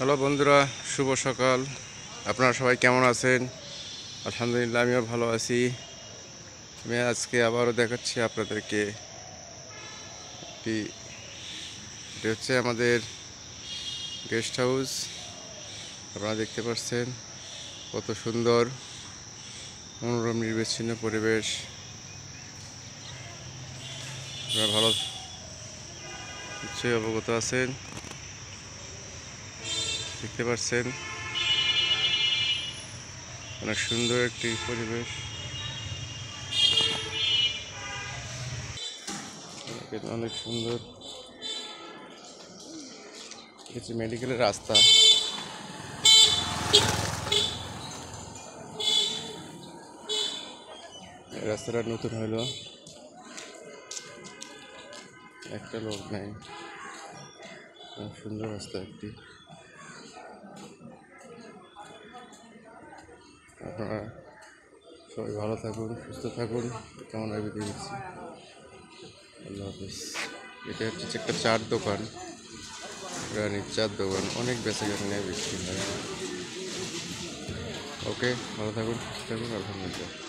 Hello বন্ধুরা, শুভ সকাল। আপনারা সবাই কেমন আছেন? আলহামদুলিল্লাহ, আমিও ভালো আছি। আমি আজকে আবারও দেখাচ্ছি আপনাদেরকে একটি, এটি হচ্ছে আমাদের গেস্ট হাউস। আপনারা দেখতে পাচ্ছেন কত সুন্দর মনোরম নির্বিচ্ছিন্ন পরিবেশ। আপনারা ভালো নিশ্চয়ই অবগত আছেন, দেখতে পাচ্ছেন অনেক সুন্দর একটি পরিবেশ। অনেক সুন্দর কিছু মেডিকেলের রাস্তা। রাস্তাটা নতুন হলো, একটা লোক নাই, অনেক সুন্দর রাস্তা একটি। আপনারা সবাই ভালো থাকুন, সুস্থ থাকুন, কেমন বিদায় দিচ্ছি। আল্লাহ হাফিজ। এটা হচ্ছে একটা চার দোকান, রানীর চার দোকান, অনেক বেচাকেনা বিক্রি হয়। ওকে, ভালো থাকুন, সুস্থ থাকুন, আলহামদুলিল্লাহ।